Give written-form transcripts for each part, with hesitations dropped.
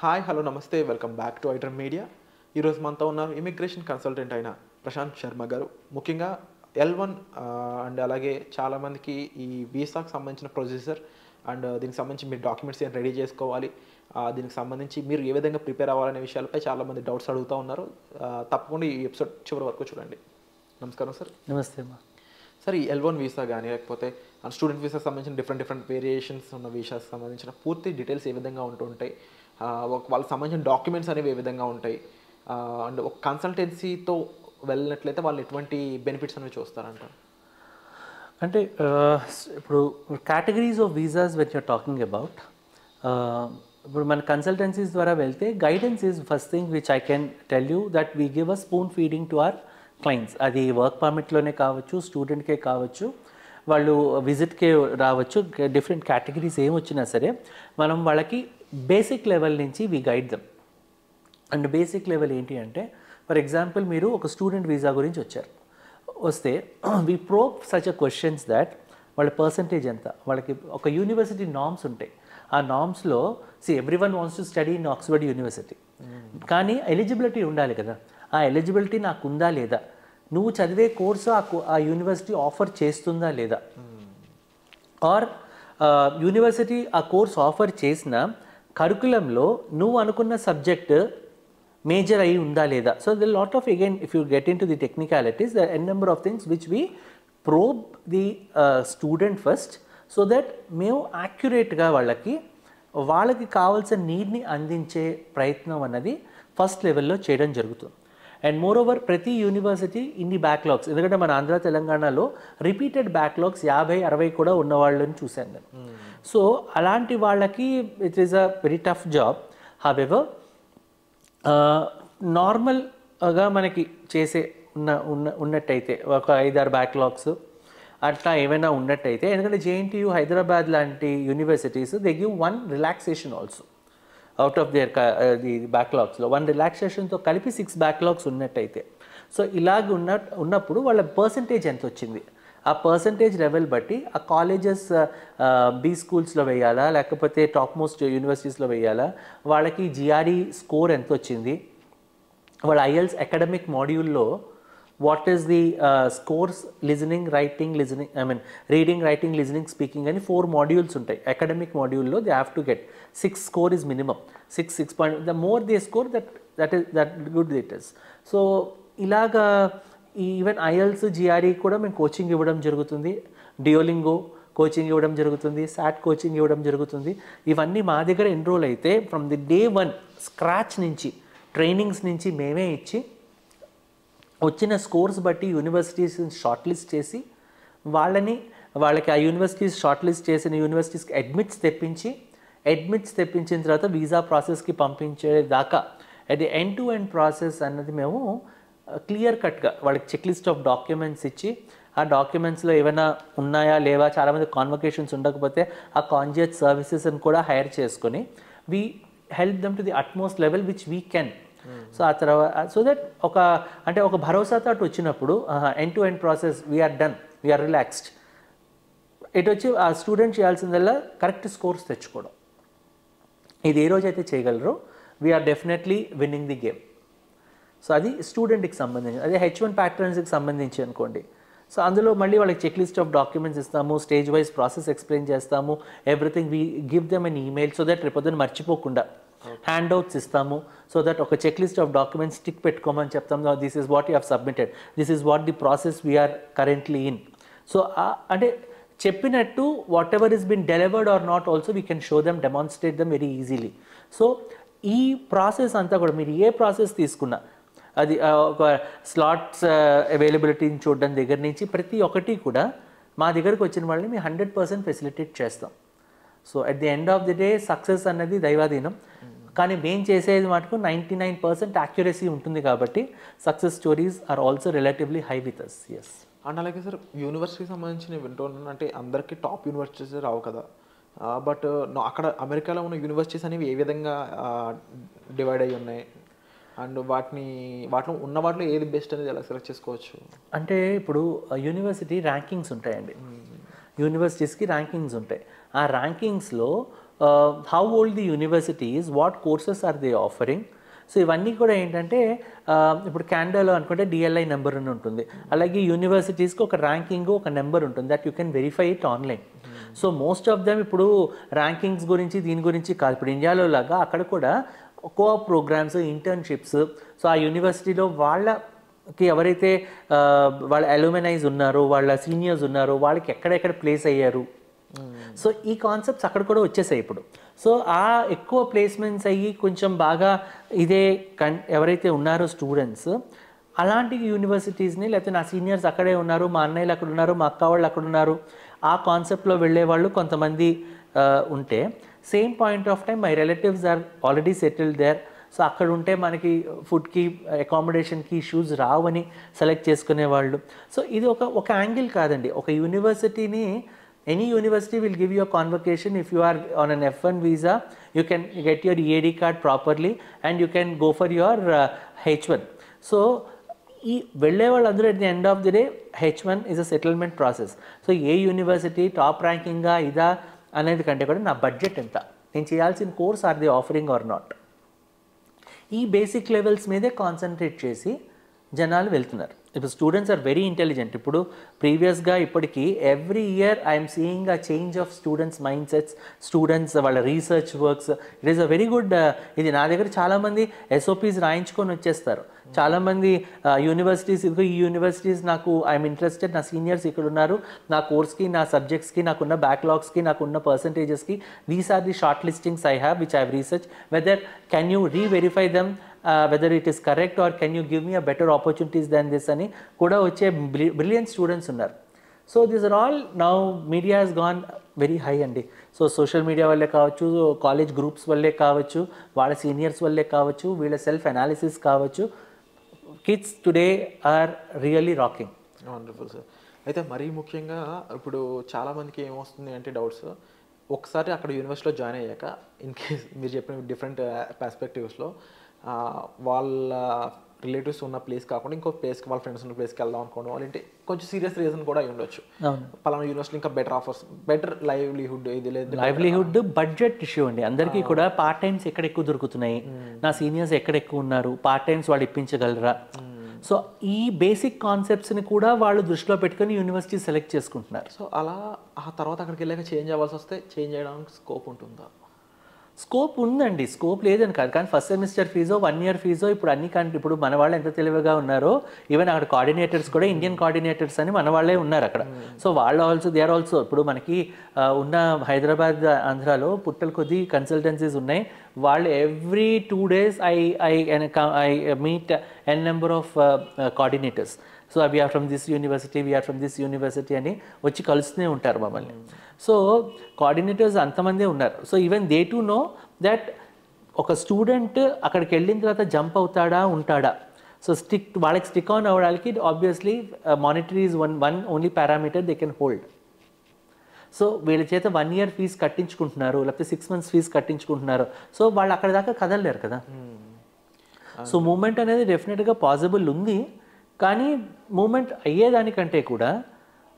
Hi hello నమస్తే welcome back to iDream media. ఈరోజు మనతో ఉన్నారు ఇమిగ్రేషన్ కన్సల్టెంట్ అయిన ప్రశాంత్ శర్మ గారు. ముఖ్యంగా L1 అండ్ అలాగే చాలామందికి ఈ వీసాకు సంబంధించిన ప్రొసీజర్ అండ్ దీనికి సంబంధించి మీరు డాక్యుమెంట్స్ ఏం రెడీ చేసుకోవాలి, దీనికి సంబంధించి మీరు ఏ విధంగా ప్రిపేర్ అవ్వాలనే విషయాలపై చాలామంది డౌట్స్ అడుగుతూ ఉన్నారు. తప్పకుండా ఈ ఎపిసోడ్ చివరి వరకు చూడండి. నమస్కారం సార్. నమస్తే అమ్మా. సార్, ఈ L1 వీసా కానీ లేకపోతే స్టూడెంట్ వీసాకి సంబంధించిన డిఫరెంట్ వేరియేషన్స్ ఉన్న వీసాకి సంబంధించిన పూర్తి డీటెయిల్స్ ఏ విధంగా ఉంటుంటాయి, వాళ్ళకి సంబంధించిన డాక్యుమెంట్స్ అనేవి ఏ విధంగా ఉంటాయి, అండ్ ఒక కన్సల్టెన్సీతో వెళ్ళినట్లయితే వాళ్ళు ఎటువంటి బెనిఫిట్స్ అనేవి చూస్తారంటారు? అంటే ఇప్పుడు categories of visas when you're talking about, ఇప్పుడు మన కన్సల్టెన్సీస్ ద్వారా వెళ్తే guidance is first thing which I can tell you that we give a spoon feeding to our clients. అది వర్క్ పర్మిట్లోనే కావచ్చు, స్టూడెంట్కే కావచ్చు, వాళ్ళు విజిట్కే రావచ్చు, డిఫరెంట్ కేటగిరీస్ ఏమొచ్చినా సరే మనం వాళ్ళకి బేసిక్ లెవెల్ నుంచి we guide them. And basic level ఏంటి అంటే, ఫర్ ఎగ్జాంపుల్ మీరు ఒక స్టూడెంట్ వీసా గురించి వస్తే we probe such a questions that వాళ్ళ పర్సంటేజ్ ఎంత, వాళ్ళకి ఒక యూనివర్సిటీ నామ్స్ ఉంటాయి. ఆ నామ్స్లో every one wants to study in Oxford University, కానీ ఎలిజిబిలిటీ ఉండాలి కదా. ఆ ఎలిజిబిలిటీ నాకు ఉందా లేదా, నువ్వు చదివే కోర్సు ఆ యూనివర్సిటీ ఆఫర్ చేస్తుందా లేదా, ఆర్ యూనివర్సిటీ ఆ కోర్స్ ఆఫర్ చేసిన కరికులంలో నువ్వు అనుకున్న సబ్జెక్ట్ మేజర్ అయి ఉందా లేదా. So the lot of again if you get into the technicalities the N number of things which we probe the student first, so that మేము యాక్యురేట్గా వాళ్ళకి కావాల్సిన నీడ్ని అందించే ప్రయత్నం అన్నది ఫస్ట్ లెవెల్లో చేయడం జరుగుతుంది. అండ్ మోర్ ఓవర్ ప్రతి యూనివర్సిటీ ఇన్ని బ్యాక్లాగ్స్, ఎందుకంటే మన ఆంధ్ర తెలంగాణలో రిపీటెడ్ బ్యాక్లాగ్స్ 50-60 కూడా ఉన్న వాళ్ళని చూశాను నేను. సో అలాంటి వాళ్ళకి it is a very tough job. However నార్మల్గా మనకి చేసే ఉన్నట్టయితే ఒక 5-6 బ్యాక్లాగ్స్ అట్లా ఏమైనా ఉన్నట్టయితే, ఎందుకంటే JNTU హైదరాబాద్ లాంటి universities they give 1 relaxation also out of there the బ్యాక్లాగ్స్లో 1 రిలాక్సేషన్తో కలిపి 6 బ్యాక్లాగ్స్ ఉన్నట్టయితే, సో ఇలాగ ఉన్నప్పుడు వాళ్ళ పర్సంటేజ్ ఎంత వచ్చింది, ఆ పర్సంటేజ్ లెవెల్ బట్టి ఆ కాలేజెస్ బీ స్కూల్స్లో వేయాలా లేకపోతే టాప్ మోస్ట్ యూనివర్సిటీస్లో వేయాలా, వాళ్ళకి GRE స్కోర్ ఎంత వచ్చింది, వాళ్ళ IELTS అకాడమిక్ మాడ్యూల్లో what is the scores, reading writing listening speaking అని 4 మాడ్యూల్స్ ఉంటాయి. అకాడమిక్ మాడ్యూల్లో they have to get 6 score is minimum. 6 point the more they score that good it is. So ఇలాగా even IELTS GRE కూడా మేము coaching ఇవ్వడం జరుగుతుంది, Duolingo coaching ఇవ్వడం జరుగుతుంది, SAT కోచింగ్ ఇవ్వడం జరుగుతుంది. ఇవన్నీ మా దగ్గర ఎన్రోల్ అయితే ఫ్రమ్ ది డే 1 స్క్రాచ్ నుంచి ట్రైనింగ్స్ నుంచి మేమే ఇచ్చి వచ్చిన స్కోర్స్ బట్టి యూనివర్సిటీస్ షార్ట్ లిస్ట్ చేసి వాళ్ళకి ఆ యూనివర్సిటీస్ షార్ట్ లిస్ట్ చేసిన యూనివర్సిటీస్కి అడ్మిట్స్ తెప్పించిన తర్వాత వీసా ప్రాసెస్కి పంపించేదాకా అది ఎండ్ టు ఎండ్ ప్రాసెస్ అన్నది మేము క్లియర్ కట్గా వాళ్ళకి చెక్ లిస్ట్ ఆఫ్ డాక్యుమెంట్స్ ఇచ్చి, ఆ డాక్యుమెంట్స్లో ఏమైనా ఉన్నాయా లేవా, చాలామంది కాన్వకేషన్స్ ఉండకపోతే ఆ కాన్జియేట్ సర్వీసెస్ అని కూడా హైర్ చేసుకొని we help them to the utmost level which we can. So ఆ తర్వాత సో దట్ ఒక భరోసాతో వచ్చినప్పుడు end to end process we are done, we are relaxed. ఇటు వచ్చి ఆ స్టూడెంట్ చేయాల్సిందల్లా కరెక్ట్ స్కోర్స్ తెచ్చుకోవడం. ఇది ఏ రోజైతే చేయగలరో we are definitely winning the game. So అది స్టూడెంట్కి సంబంధించి. అదే H1 ప్యాటర్న్స్కి సంబంధించి అనుకోండి, సో అందులో మళ్ళీ వాళ్ళకి చెక్ లిస్ట్ ఆఫ్ డాక్యుమెంట్స్ ఇస్తాము, స్టేజ్ వైజ్ ప్రాసెస్ ఎక్స్ప్లెయిన్ చేస్తాము, everything we give them an email so that రేపొద్దున మర్చిపోకుండా హ్యాండ్ అవుట్స్ ఇస్తాము. సో దట్ ఒక check list of documents tick పెట్టుకోమని చెప్తాము, this is what you have submitted, this is what the process we are currently in. So అంటే చెప్పినట్టు whatever is been delivered or not also we can show them, demonstrate them very easily. So ఈ process అంతా కూడా మీరు ఏ process తీసుకున్నా, అది ఒక slots అవైలబిలిటీని చూడడం దగ్గర నుంచి ప్రతి ఒక్కటి కూడా మా దగ్గరకు వచ్చిన వాళ్ళని మేము 100% ఫెసిలిటేట్ చేస్తాం. So at the end of the day success అన్నది దైవాధీనం, కానీ మేము చేసేది మటుకు 99% యాక్యురసీ ఉంటుంది కాబట్టి success stories are also relatively high with us. Yes. And అలాగే సార్, యూనివర్సిటీకి సంబంధించి వింటున్నాను అంటే అందరికీ టాప్ యూనివర్సిటీస్ రావు కదా, బట్ అక్కడ అమెరికాలో ఉన్న యూనివర్సిటీస్ అనేవి ఏ విధంగా డివైడ్ అయ్యి ఉన్నాయి, అండ్ వాటిలో ఏది బెస్ట్ అనేది ఎలా సెలెక్ట్ చేసుకోవచ్చు? అంటే ఇప్పుడు యూనివర్సిటీ ర్యాంకింగ్స్ ఉంటాయండి, యూనివర్సిటీస్కి ర్యాంకింగ్స్ ఉంటాయి. ఆ ర్యాంకింగ్స్లో how old the university is, what courses are they offering. So ఇవన్నీ కూడా ఏంటంటే ఇప్పుడు క్యాండాలో అనుకుంటే డిఎల్ఐ నెంబర్ అని ఉంటుంది, అలాగే యూనివర్సిటీస్కి ఒక ర్యాంకింగ్ ఒక నెంబర్ ఉంటుంది, that you can verify it online. So most of them ఇప్పుడు ర్యాంకింగ్స్ గురించి దీని గురించి కాదు, ఇప్పుడు ఇండియాలో లాగా అక్కడ కూడా కోఆప్ ప్రోగ్రామ్స్, ఇంటర్న్షిప్స్. సో ఆ యూనివర్సిటీలో వాళ్ళకి ఎవరైతే వాళ్ళ అలూమినైజ్ ఉన్నారో, వాళ్ళ సీనియర్స్ ఉన్నారో, వాళ్ళకి ఎక్కడెక్కడ ప్లేస్ అయ్యారు. సో ఈ కాన్సెప్ట్స్ అక్కడ కూడా వచ్చేసాయి ఇప్పుడు. సో ఆ ఎక్కువ ప్లేస్మెంట్స్ అయ్యి కొంచెం బాగా ఇదే ఎవరైతే ఉన్నారో స్టూడెంట్స్, అలాంటి యూనివర్సిటీస్ని, లేకపోతే నా సీనియర్స్ అక్కడే ఉన్నారు, మా అన్నయ్యలు అక్కడ ఉన్నారు, మా అక్క వాళ్ళు అక్కడ ఉన్నారు, ఆ కాన్సెప్ట్లో వెళ్ళే వాళ్ళు కొంతమంది ఉంటే, same point of time my relatives are already settled there. So అక్కడ ఉంటే మనకి ఫుడ్కి, అకామిడేషన్కి ఇష్యూస్ రావని సెలెక్ట్ చేసుకునేవాళ్ళు. సో ఇది ఒక యాంగిల్ కాదండి. ఒక యూనివర్సిటీని, any university will give you a convocation. If you are on an F1 visa, you can get your EAD card properly and you can go for your H1. So ఈ వెళ్ళే వాళ్ళందరూ at the end of the day H1 is a settlement process. So ఏ university top ర్యాంకింగ్గా ఇదా అనేది కంటే కూడా నా బడ్జెట్ ఎంత, నేను చేయాల్సిన course or the offering or not, ఈ బేసిక్ లెవెల్స్ మీదే కాన్సన్ట్రేట్ చేసి జనాలు వెళ్తున్నారు. ఇప్పుడు స్టూడెంట్స్ ఆర్ వెరీ ఇంటెలిజెంట్. ఇప్పుడు ప్రీవియస్గా ఇప్పటికీ every year I'm seeing a change of students mind sets, students వాళ్ళ research works. It is a very good. ఇది నా దగ్గర చాలామంది SOPs రాయించుకొని వచ్చేస్తారు. చాలామంది యూనివర్సిటీస్, ఇదిగో ఈ యూనివర్సిటీస్ నాకు ఐఎమ్ ఇంట్రెస్టెడ్, నా సీనియర్స్ ఇక్కడ ఉన్నారు, నా కోర్స్కి, నా సబ్జెక్ట్స్కి, నాకున్న బ్యాక్లాగ్స్కి, నాకున్న పర్సంటేజెస్కి, these are the short listings I have which I have research, whether can you reverify them, whether it is correct or can you give me a better opportunities than this అని కూడా వచ్చే బ్రిలియంట్ స్టూడెంట్స్ ఉన్నారు. So these are all now media has gone very high అండి. So social media వల్లే కావచ్చు, college groups వల్లే కావచ్చు, వాళ్ళ సీనియర్స్ వల్లే కావచ్చు, వీళ్ళ సెల్ఫ్ అనాలిసిస్ కావచ్చు, kids today are really rocking. Wonderful sir. అయితే మరీ ముఖ్యంగా ఇప్పుడు చాలామందికి ఏమొస్తుంది అంటే డౌట్స్, ఒకసారి అక్కడ యూనివర్సిటీలో జాయిన్ అయ్యాక ఇన్ కేస్ మీరు చెప్పిన డిఫరెంట్ పర్స్పెక్టివ్స్లో వాళ్ళ రిలేటివ్స్ ఉన్న ప్లేస్ కాకుండా ఇంకో ప్లేస్కి, వాళ్ళ ఫ్రెండ్స్ ఉన్న ప్లేస్కి వెళ్దాం అనుకోవడం, వాళ్ళంటే కొంచెం సీరియస్ రీజన్ కూడా అయి ఉండొచ్చు. పలానా యూనివర్సిటీ ఇంకా బెటర్ ఆఫర్స్, బెటర్ లైవ్లీహుడ్, ఇది లేదు లైవ్లీహుడ్ బడ్జెట్ ఇష్యూ అండి. అందరికీ కూడా పార్ట్ టైమ్స్ ఎక్కడ ఎక్కువ దొరుకుతున్నాయి, నా సీనియర్స్ ఎక్కడ ఎక్కువ ఉన్నారు, పార్ట్ టైమ్స్ వాళ్ళు ఇప్పించగలరా. సో ఈ బేసిక్ కాన్సెప్ట్స్ని కూడా వాళ్ళు దృష్టిలో పెట్టుకొని యూనివర్సిటీ సెలెక్ట్ చేసుకుంటున్నారు. సో అలా ఆ తర్వాత అక్కడికి వెళ్ళాక చేంజ్ అవ్వాల్సి వస్తే చేంజ్ చేయడానికి స్కోప్ ఉంటుందా? స్కోప్ ఉందండి, స్కోప్ లేదని కాదు, కానీ first semester physio 1 year physio ఇప్పుడు అన్ని ఇప్పుడు మన వాళ్ళు ఎంత తెలివిగా ఉన్నారో, ఈవెన్ అక్కడ కోఆర్డినేటర్స్ కూడా ఇండియన్ కోఆర్డినేటర్స్ అని మన వాళ్ళే ఉన్నారు అక్కడ. సో వాళ్ళు ఆల్సో దే ఆర్ ఆల్సో, ఇప్పుడు మనకి ఉన్న హైదరాబాద్, ఆంధ్రాలో పుట్టల కొద్ది కన్సల్టెన్సీస్ ఉన్నాయి. వాళ్ళు every 2 days I meet n number of coordinators. So we are from this university, we are from this university అని వచ్చి కలుస్తూనే ఉంటారు మమ్మల్ని. సో కోఆర్డినేటర్స్ అంతమందే ఉన్నారు. So even they to know that ఒక స్టూడెంట్ అక్కడికి వెళ్ళిన తర్వాత జంప్ అవుతాడా, ఉంటాడా. సో వాళ్ళకి స్టిక్ ఆన్ అవ్వడానికి obviously monetary is one only parameter they can hold. So వీళ్ళ చేత 1 year ఫీజు కట్టించుకుంటున్నారు, లేకపోతే 6 months ఫీజు కట్టించుకుంటున్నారు. సో వాళ్ళు అక్కడ దాకా కదలలేరు కదా. సో మూమెంట్ అనేది డెఫినెట్గా పాసిబుల్ ఉంది, కానీ మూమెంట్ అయ్యేదానికంటే కూడా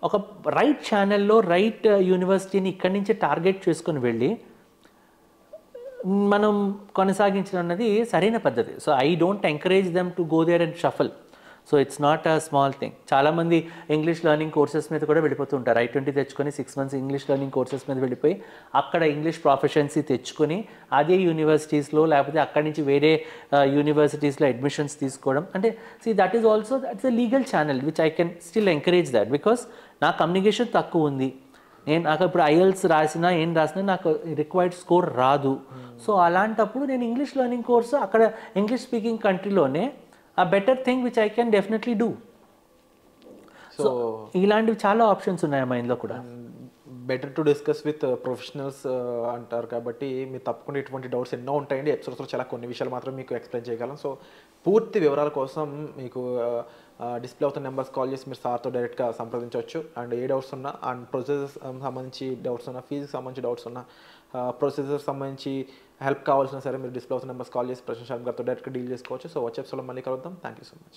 ఒక రైట్ ఛానల్లో రైట్ యూనివర్సిటీని ఇక్కడి నుంచే టార్గెట్ చేసుకుని వెళ్ళి మనం కొనసాగించడం అన్నది సరైన పద్ధతి. So I don't encourage them to go there and shuffle. So it's not a small thing. చాలామంది ఇంగ్లీష్ లెర్నింగ్ కోర్సెస్ మీద కూడా వెళ్ళిపోతూ ఉంటారు. I-20 తెచ్చుకొని 6 months ఇంగ్లీష్ లెర్నింగ్ కోర్సెస్ మీద వెళ్ళిపోయి అక్కడ ఇంగ్లీష్ ప్రొఫెషన్సీ తెచ్చుకొని అదే యూనివర్సిటీస్లో లేకపోతే అక్కడి నుంచి వేరే యూనివర్సిటీస్లో అడ్మిషన్స్ తీసుకోవడం. అంటే that is also that's a legal channel which I can still encourage that, because నా కమ్యూనికేషన్ తక్కువ ఉంది, నాకు ఇప్పుడు IELTS రాసినా ఏం రాసినా నాకు రిక్వైర్డ్ స్కోర్ రాదు. సో అలాంటప్పుడు నేను ఇంగ్లీష్ లెర్నింగ్ కోర్సు అక్కడ ఇంగ్లీష్ స్పీకింగ్ కంట్రీలోనే a better thing which I can definitely do. So ఇలాంటివి చాలా ఆప్షన్స్ ఉన్నాయి మైండ్లో కూడా. Better to discuss with professionals అంటారు కాబట్టి మీరు తప్పకుండా ఇటువంటి డౌట్స్ ఎన్నో ఉంటాయండి. ఎపిసోడ్స్లో చాలా కొన్ని విషయాలు మాత్రం మీకు ఎక్స్ప్లెయిన్ చేయగలం. సో పూర్తి వివరాల కోసం మీకు డిస్ప్లే అవుతున్న నెంబర్స్ కాల్ చేసి మీరు సార్తో డైరెక్ట్గా సంప్రదించవచ్చు. అండ్ ఏ డౌట్స్ ఉన్నా, అండ్ ప్రొసెసర్స్ సంబంధించి డౌట్స్ ఉన్నా, ఫీజుకి సంబంధించి డౌట్స్ ఉన్నా, ప్రొసెసర్స్ సంబంధించి హెల్ప్ కావాల్సిన సరే మీరు డిస్ప్లే అవుతున్న నెంబర్స్ కాల్ చేసి ప్రశాంత్ శర్మ గారితో డైరెక్ట్గా డీల్ చేసుకోవచ్చు. సో వచ్చే ఎపిసోడ్లో మళ్ళీ కలుద్దాం. Thank you so much.